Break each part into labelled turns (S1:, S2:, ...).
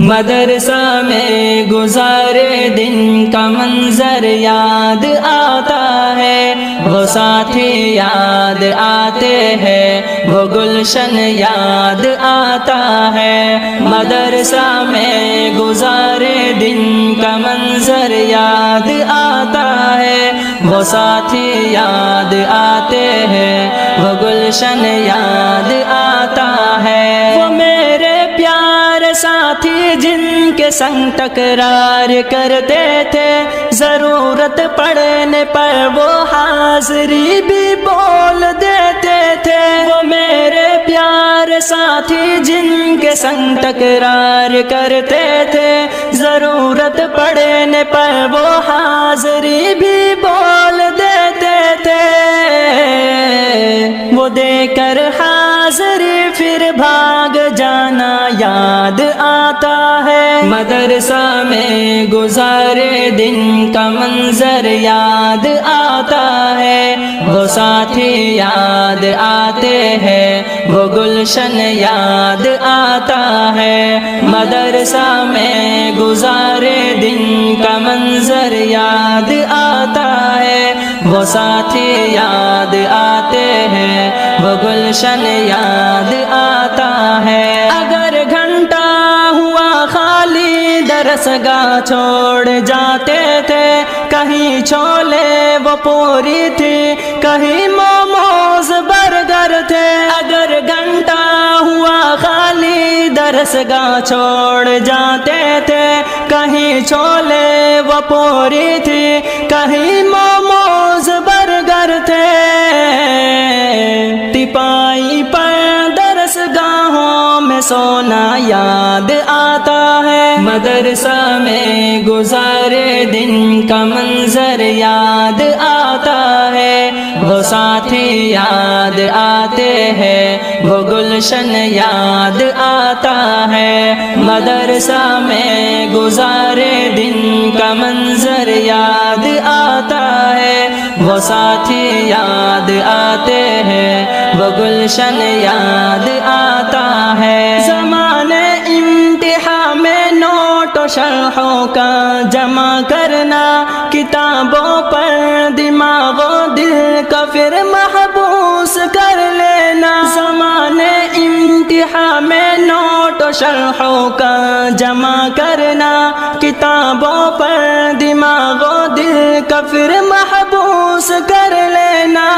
S1: مدرسہ میں گزارے دن کا منظر یاد آتا ہے، وہ ساتھی یاد آتے ہیں، وہ گلشن یاد آتا ہے۔ مدرسہ میں گزارے دن کا منظر یاد آتا ہے، وہ ساتھی یاد آتے ہیں، وہ گلشن یاد آتا ہے۔ وہ میرے پیارے ساتھی جن کے سنگ تکرار کرتے تھے، ضرورت پڑنے پر وہ حاضری بھی بول دیتے تھے۔ وہ میرے پیارے ساتھی جن کے سنگ تکرار کرتے تھے، ضرورت پڑنے پر وہ حاضری بھی بول دیتے تھے۔ وہ دے کر حاضری پھر بھاگ جانا یاد آتا ہے۔ مدرسہ میں گزارے دن کا منظر یاد آتا ہے، وہ ساتھی یاد آتے ہیں، وہ گلشن یاد آتا ہے۔ مدرسہ میں گزارے دن کا منظر یاد آتا ہے، وہ ساتھی یاد آتے ہیں، وہ گلشن یاد آتا ہے۔ اگر گھنٹہ ہوا خالی درس گاہ چھوڑ جاتے تھے، کہیں چھولے وہ پوری تھی، کہیں موموز برگر تھے۔ اگر گھنٹہ ہوا خالی درس گاہ چھوڑ جاتے تھے، کہیں چھولے وہ پوری تھی، کہیں موموز برگر تھے۔ ٹپائی پر درس گاہوں میں سونا یاد آتا ہے۔ مدرسہ میں گزارے دن کا منظر یاد آتا ہے، وہ ساتھی یاد آتے ہیں، وہ گلشن یاد آتا ہے۔ مدرسہ میں گزارے دن کا منظر یاد آتا ہے، وہ ساتھی یاد آتے ہیں، وہ گلشن یاد آتا ہے۔ زمانے امتحان میں نوٹ و شرحوں کا جمع کرنا، کتابوں پر دماغ و دل کا پھر محبوس کر لینا۔ زمانے امتحان میں نوٹ و شرحوں کا جمع کرنا، کتابوں پر دماغ و دل کا پھر محبوس کر لینا۔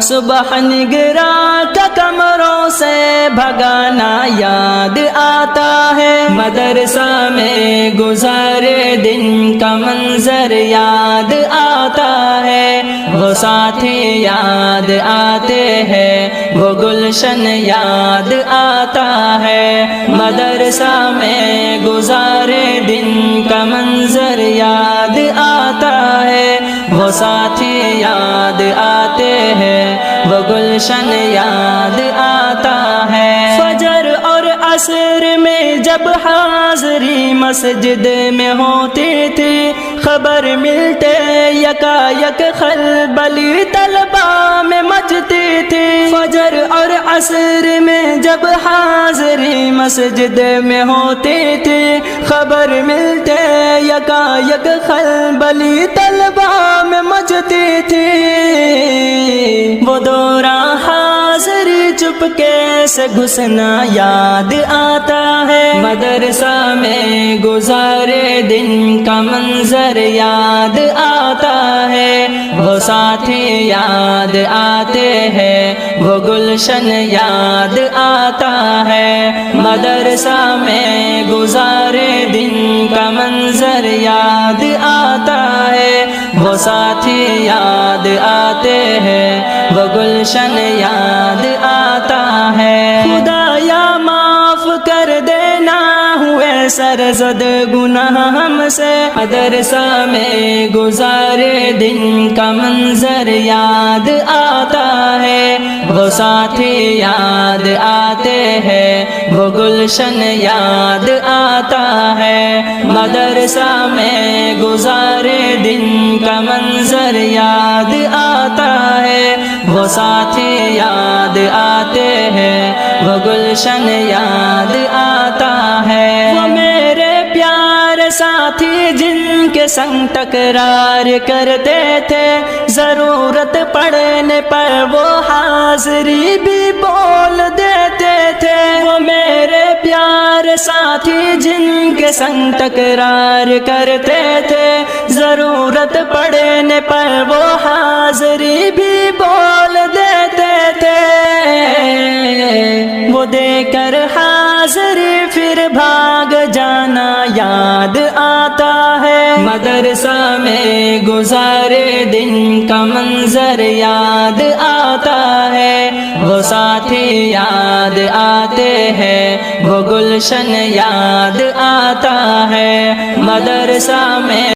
S1: صبح نگرا کا کمروں سے بھگانا یاد آتا ہے۔ مدرسہ میں گزارے دن کا منظر یاد آتا ہے، وہ ساتھی یاد آتے ہیں، وہ گلشن یاد آتا ہے۔ مدرسہ میں گزارے دن کا منظر یاد آتا ہے، وہ ساتھی یاد آتے ہیں، وہ گلشن یاد آتا ہے۔ فجر اور عصر میں جب حاضری مسجد میں ہوتی تھی، خبر ملتے یکا یک خلبلی طلبہ میں مچتی تھی۔ فجر اور عصر میں جب حاضری مسجد میں ہوتی تھی، خبر ملتے یکا یک خلبلی طلبہ میں مچتی تھی۔ وہ دوران حاضری چپکے سے گھسنا یاد آتا ہے۔ مدرسہ میں گزارے دن کا منظر یاد آتا ہے، وہ ساتھی یاد آتے ہیں، وہ گلشن یاد آتا ہے۔ مدرسہ میں گزارے دن کا منظر یاد آتا ہے، وہ ساتھی یاد آتے ہیں، وہ گلشن یاد آتا ہے۔ خدایا معاف کر دینا ہوئے سرزد گناہ ہم سے، مدرسہ میں گزارے دن کا منظر یاد آتا ہے، وہ ساتھی یاد آتے ہیں، وہ گلشن یاد آتا ہے۔ مدرسہ میں گزارے دن کا منظر یاد آتا ہے، وہ ساتھی یاد آتے ہیں، وہ گلشن یاد آتا کے سنگ تکرار کرتے تھے، ضرورت پڑنے پر وہ حاضری بھی بول دیتے تھے۔ وہ میرے پیارے ساتھی جن کے سنگ تکرار کرتے تھے، ضرورت پڑنے پر وہ حاضری بھی بول دیتے تھے۔ وہ دے کر حاضری پھر بھاگ جانا یاد آتا ہے، مدرسہ میں گزارے دن کا منظر یاد آتا ہے۔ وہ ساتھی یاد آتے ہیں، وہ گلشن یاد آتا ہے، مدرسہ میں